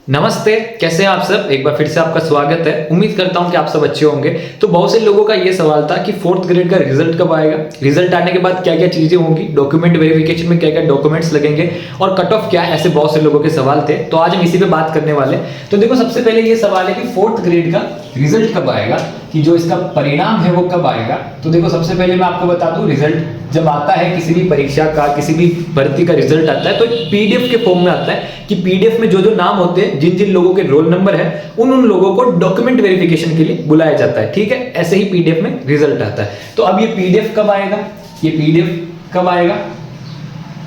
नमस्ते, कैसे हैं आप सब। एक बार फिर से आपका स्वागत है। उम्मीद करता हूं कि आप सब अच्छे होंगे। तो बहुत से लोगों का ये सवाल था कि फोर्थ ग्रेड का रिजल्ट कब आएगा, रिजल्ट आने के बाद क्या क्या चीजें होंगी, डॉक्यूमेंट वेरिफिकेशन में क्या क्या डॉक्यूमेंट्स लगेंगे और कट ऑफ क्या है। ऐसे बहुत से लोगों के सवाल थे, तो आज हम इसी पे बात करने वाले। तो देखो, सबसे पहले ये सवाल है कि फोर्थ ग्रेड का रिजल्ट कब आएगा, कि जो इसका परिणाम है वो कब आएगा। तो देखो, सबसे पहले मैं आपको बता दूं, रिजल्ट जब आता है किसी भी परीक्षा का, किसी भी भर्ती का रिजल्ट आता है तो पीडीएफ के फॉर्म में आता है कि पीडीएफ में जो जो नाम होते हैं, जिन जिन लोगों के रोल नंबर है, उन उन लोगों को डॉक्यूमेंट वेरिफिकेशन के लिए बुलाया जाता है। ठीक है, ऐसे ही पीडीएफ में रिजल्ट आता है। तो अब ये पीडीएफ कब आएगा, ये पीडीएफ कब आएगा,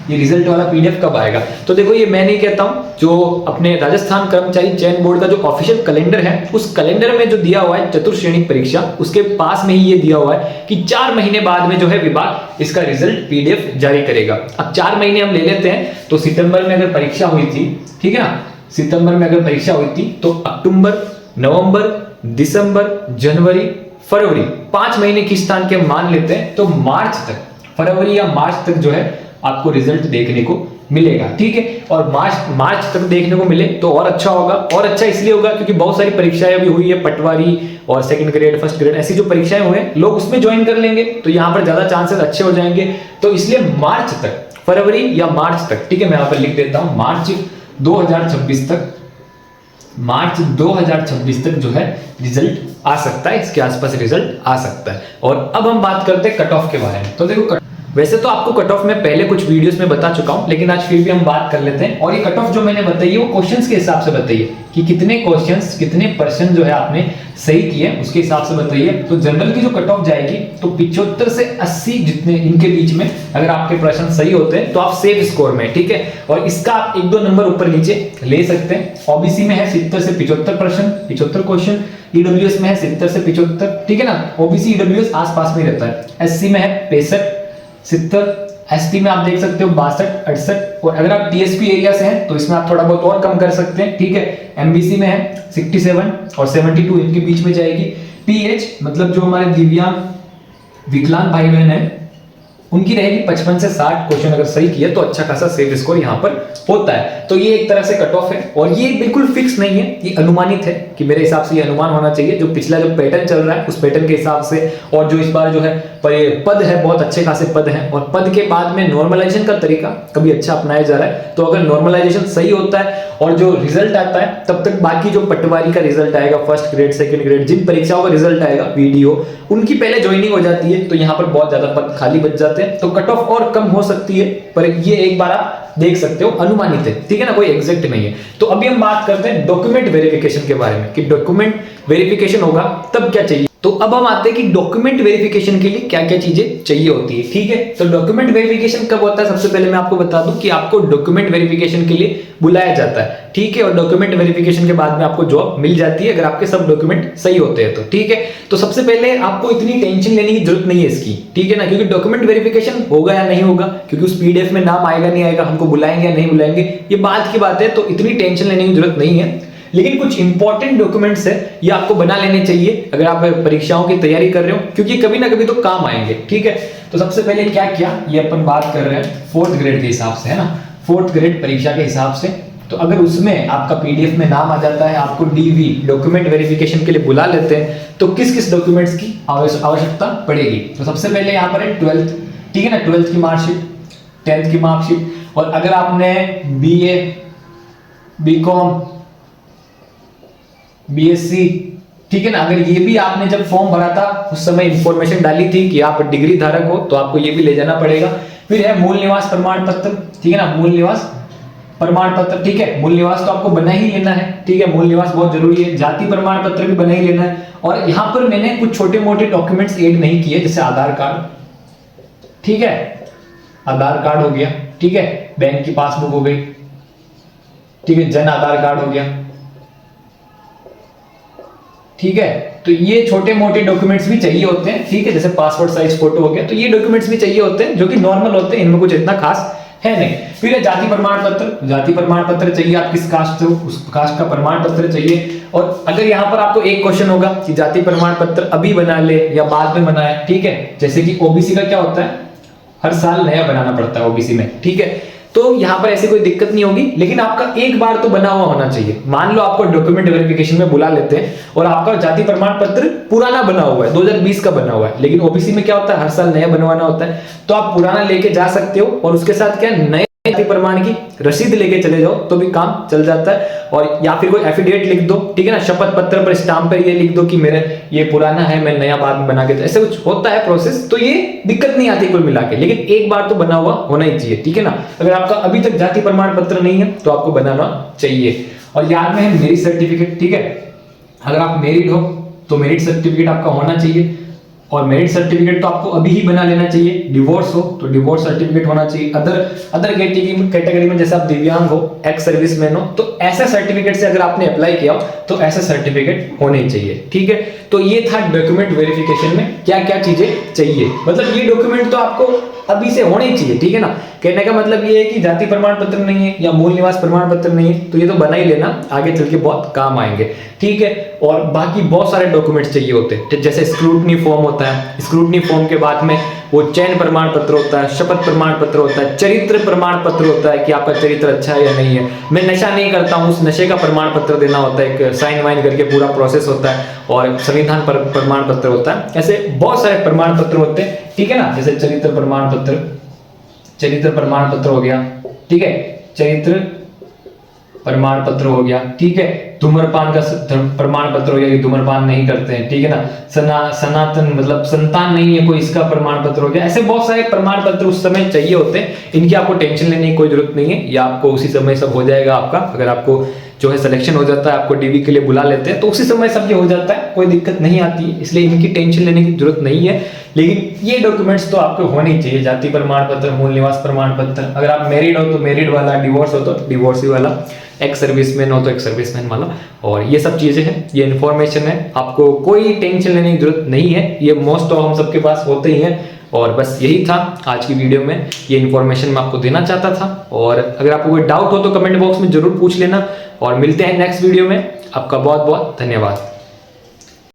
ये रिजल्ट वाला पीडीएफ कब आएगा। तो देखो, ये मैं नहीं कहता हूं, जो अपने राजस्थान कर्मचारी चयन बोर्ड का जो ऑफिशियल कैलेंडर है, उस कैलेंडर में जो दिया हुआ है चतुर्श्रेणिक परीक्षा, उसके पास में ही ये दिया हुआ है कि 4 महीने बाद में जो है विभाग इसका रिजल्ट पीडीएफ जारी करेगा। अब 4 महीने हम ले लेते हैं, तो सितंबर में अगर परीक्षा हुई थी, ठीक है ना, सितंबर में अगर परीक्षा हुई थी तो अक्टूबर, नवंबर, दिसंबर, जनवरी, फरवरी, 5 महीने की स्थान के मान लेते हैं, तो मार्च तक, फरवरी या मार्च तक जो है आपको रिजल्ट देखने को मिलेगा। ठीक है, और मार्च तक देखने को मिले तो और अच्छा होगा। और अच्छा इसलिए होगा क्योंकि बहुत सारी परीक्षाएं अभी हुई है, पटवारी और सेकंड ग्रेड, फर्स्ट ग्रेड, ऐसी जो परीक्षाएं हुए हैं, लोग उसमें ज्वाइन कर लेंगे, तो यहाँ पर ज्यादा चांसेस अच्छे हो जाएंगे। तो इसलिए मार्च तक, फरवरी या मार्च तक, ठीक है, मैं यहाँ पर लिख देता हूं मार्च 2026 तक, मार्च 2026 तक जो है रिजल्ट आ सकता है, इसके आसपास रिजल्ट आ सकता है। और अब हम बात करते हैं कट ऑफ के बारे में। तो देखो, वैसे तो आपको कट ऑफ में पहले कुछ वीडियोस में बता चुका हूं, लेकिन आज फिर भी हम बात कर लेते हैं। और ये कट ऑफ जो मैंने बताई है वो क्वेश्चंस के हिसाब से बताइए कि कितने क्वेश्चंस, कितने परसेंट जो है आपने सही किए, उसके हिसाब से बताइए। तो जनरल की जो कट ऑफ जाएगी तो 75 से 80 जितने इनके बीच में अगर आपके प्रश्न सही होते हैं तो आप सेफ स्कोर में, ठीक है। और इसका आप 1-2 नंबर ऊपर नीचे ले सकते हैं। ओबीसी में है 70 से 75 क्वेश्चन, ईडब्ल्यूएस में है 70 से 75, ठीक है ना, ओबीसी ईडब्ल्यूएस आसपास में रहता है। एससी में है 65, 70, एसटी में आप देख सकते हो 62, 68, और अगर आप टीएसपी एरिया से हैं तो इसमें आप थोड़ा बहुत और कम कर सकते हैं, ठीक है। एमबीसी में है 67 और 72, इनके बीच में जाएगी। पीएच मतलब जो हमारे दिव्यांग, विकलांग भाई बहन है, उनकी रहेगी 55 से 60 क्वेश्चन अगर सही किया तो अच्छा खासा सेफ स्कोर यहाँ पर होता है। तो ये एक तरह से कट ऑफ है, और ये बिल्कुल फिक्स नहीं है, ये अनुमानित है कि मेरे हिसाब से ये अनुमान होना चाहिए। जो पिछला जो पैटर्न चल रहा है उस पैटर्न के हिसाब से, और जो इस बार जो है पद है, बहुत अच्छे खासे पद हैं, और पद के बाद में नॉर्मलाइजेशन का तरीका कभी अच्छा अपनाया जा रहा है। तो अगर नॉर्मलाइजेशन सही होता है और जो रिजल्ट आता है, तब तक बाकी जो पटवारी का रिजल्ट आएगा, फर्स्ट ग्रेड, सेकंड ग्रेड, जिन परीक्षाओं का रिजल्ट आएगा, वीडियो, उनकी पहले ज्वाइनिंग हो जाती है, तो यहाँ पर बहुत ज्यादा पद खाली बच जाते हैं। तो कट ऑफ और कम हो सकती है, पर ये एक बार आप देख सकते हो, अनुमानित है, ठीक है ना, कोई एग्जैक्ट नहीं है। तो अभी हम बात करते हैं डॉक्यूमेंट वेरिफिकेशन के बारे में कि डॉक्यूमेंट वेरिफिकेशन होगा तब क्या चाहिए। तो अब हम आते हैं कि डॉक्यूमेंट वेरिफिकेशन के लिए क्या क्या चीजें चाहिए होती है, ठीक है। तो डॉक्यूमेंट वेरिफिकेशन कब होता है, सबसे पहले मैं आपको बता दूं कि आपको डॉक्यूमेंट वेरिफिकेशन के लिए बुलाया जाता है, ठीक है। और डॉक्यूमेंट वेरिफिकेशन के बाद में आपको जॉब मिल जाती है अगर आपके सब डॉक्यूमेंट सही होते हैं तो, ठीक है। तो सबसे पहले आपको इतनी टेंशन लेने की जरूरत नहीं है इसकी, ठीक है ना, क्योंकि डॉक्यूमेंट वेरिफिकेशन होगा या नहीं होगा, क्योंकि उस पीडीएफ में नाम आएगा नहीं आएगा, हमको बुलाएंगे या नहीं बुलाएंगे, ये बात की बात है, तो इतनी टेंशन लेने की जरूरत नहीं है। लेकिन कुछ इंपॉर्टेंट डॉक्यूमेंट्स है, ये आपको बना लेने चाहिए अगर आप परीक्षाओं की तैयारी कर रहे हो, क्योंकि कभी ना कभी तो काम आएंगे, ठीक है। तो सबसे पहले क्या क्या, ये अपन बात कर रहे हैं फोर्थ ग्रेड के हिसाब से, है ना, फोर्थ ग्रेड परीक्षा के हिसाब से। तो अगर उसमें आपका पीडीएफ में नाम आ जाता है, आपको डीवी, डॉक्यूमेंट वेरिफिकेशन के लिए बुला लेते हैं, तो किस किस डॉक्यूमेंट्स की आवश्यकता पड़ेगी। तो सबसे पहले यहाँ पर है 12th, ठीक है ना, 12th की मार्कशीट, 10th की मार्कशीट, और अगर आपने बीए, बीकॉम, बीएससी, ठीक है ना, अगर ये भी आपने जब फॉर्म भरा था उस समय इंफॉर्मेशन डाली थी कि आप डिग्री धारक हो, तो आपको ये भी ले जाना पड़ेगा। फिर है मूल निवास प्रमाण पत्र, ठीक है ना, मूल निवास प्रमाण पत्र, ठीक है, मूल निवास तो आपको बना ही लेना है, ठीक है, मूल निवास बहुत जरूरी है। जाति प्रमाण पत्र भी बना ही लेना है। और यहाँ पर मैंने कुछ छोटे मोटे डॉक्यूमेंट्स ऐड नहीं किए, जैसे आधार कार्ड, ठीक है, आधार कार्ड हो गया, ठीक है, बैंक की पासबुक हो गई, ठीक है, जन आधार कार्ड हो गया, ठीक है। तो ये छोटे मोटे डॉक्यूमेंट्स भी चाहिए होते हैं, ठीक है, जैसे पासपोर्ट साइज फोटो हो गया, तो ये डॉक्यूमेंट्स भी चाहिए होते हैं जो कि नॉर्मल होते हैं, इनमें कुछ इतना खास है नहीं। फिर है जाति प्रमाण पत्र, जाति प्रमाण पत्र चाहिए, आप किस कास्ट से हो उस कास्ट का प्रमाण पत्र चाहिए। और अगर यहाँ पर आपको एक क्वेश्चन होगा कि जाति प्रमाण पत्र अभी बना ले या बाद में बनाए, ठीक है, जैसे कि ओबीसी का क्या होता है, हर साल नया बनाना पड़ता है ओबीसी में, ठीक है। तो यहाँ पर ऐसी कोई दिक्कत नहीं होगी, लेकिन आपका एक बार तो बना हुआ होना चाहिए। मान लो आपको डॉक्यूमेंट वेरिफिकेशन में बुला लेते हैं और आपका जाति प्रमाण पत्र पुराना बना हुआ है, 2020 का बना हुआ है, लेकिन ओबीसी में क्या होता है, हर साल नया बनवाना होता है, तो आप पुराना लेके जा सकते हो और उसके साथ क्या नए जाति प्रमाण की रसीद लेके चले जाओ तो भी काम चल जाता है। और या फिर कोई एफिडेविट लिख दो, ठीक है ना, शपथ पत्र पर स्टाम्प पर ये लिख दो कि मेरे ये पुराना है, मैं नया बाद में बना के, ऐसे कुछ होता है प्रोसेस, तो ये दिक्कत नहीं आती कुल मिला के, लेकिन एक बार तो बना हुआ होना ही चाहिए, ठीक है ना। अगर आपका अभी तक जाति प्रमाण पत्र नहीं है तो आपको बनाना चाहिए। और याद में है मैरिज सर्टिफिकेट, ठीक है, अगर आप मैरिड हो तो मैरिज सर्टिफिकेट आपका होना चाहिए, और मैरिज सर्टिफिकेट तो आपको अभी ही बना लेना चाहिए। डिवोर्स हो तो डिवोर्स सर्टिफिकेट होना चाहिए। अदर कैटेगरी में जैसे आप दिव्यांग हो, एक्स सर्विसमैन हो, तो ऐसे सर्टिफिकेट से अगर आपने अप्लाई किया हो तो ऐसे सर्टिफिकेट होने चाहिए, ठीक है। तो ये था डॉक्यूमेंट वेरिफिकेशन में क्या क्या चीजें चाहिए, मतलब ये डॉक्यूमेंट तो आपको अभी से होने ही चाहिए, ठीक है ना। कहने का मतलब ये है कि जाति प्रमाण पत्र नहीं है या मूल निवास प्रमाण पत्र नहीं है तो ये तो बना ही लेना, आगे चल के बहुत काम आएंगे, ठीक है। और बाकी बहुत सारे डॉक्यूमेंट्स चाहिए होते हैं, जैसे स्क्रूटनी फॉर्म होता है, स्क्रूटनी फॉर्म के बाद में वो चयन प्रमाण पत्र होता है, शपथ प्रमाण पत्र होता है, चरित्र प्रमाण पत्र होता है कि आपका चरित्र अच्छा है या नहीं है, मैं नशा नहीं करता हूँ, उस नशे का प्रमाण पत्र देना होता है, एक साइन वाइन करके पूरा प्रोसेस होता है, और संविधान प्रमाण पत्र होता है। ऐसे बहुत सारे प्रमाण पत्र होते हैं, ठीक है ना। जैसे चरित्र प्रमाण पत्र हो गया, ठीक है, चरित्र प्रमाण पत्र हो गया, ठीक है। धूम्रपान का प्रमाण पत्र हो गया कि धूम्रपान नहीं करते हैं, ठीक है ना। सनातन मतलब संतान नहीं है कोई, इसका प्रमाण पत्र हो गया। ऐसे बहुत सारे प्रमाण पत्र उस समय चाहिए होते हैं, इनकी आपको टेंशन लेने की कोई जरूरत नहीं है, या आपको उसी समय सब हो जाएगा आपका। अगर आपको जो है सिलेक्शन हो जाता है, आपको डीवी के लिए बुला लेते हैं तो उसी समय सब ये हो जाता है, कोई दिक्कत नहीं आती है, इसलिए इनकी टेंशन लेने की जरूरत नहीं है। लेकिन ये डॉक्यूमेंट्स तो आपको होने ही चाहिए, जाति प्रमाण पत्र, मूल निवास प्रमाण पत्र। अगर आप मैरिड हो तो मैरिड वाला, डिवोर्स हो तो डिवोर्सी वाला, एक्स सर्विसमैन हो तो एक्स सर्विसमैन वाला, और ये सब चीजें हैं, ये इन्फॉर्मेशन है, आपको कोई टेंशन लेने की जरूरत नहीं है, ये मोस्ट ऑफ हम सबके पास होते ही हैं। और बस यही था आज की वीडियो में, ये इन्फॉर्मेशन मैं आपको देना चाहता था। और अगर आपको कोई डाउट हो तो कमेंट बॉक्स में जरूर पूछ लेना, और मिलते हैं नेक्स्ट वीडियो में। आपका बहुत बहुत धन्यवाद।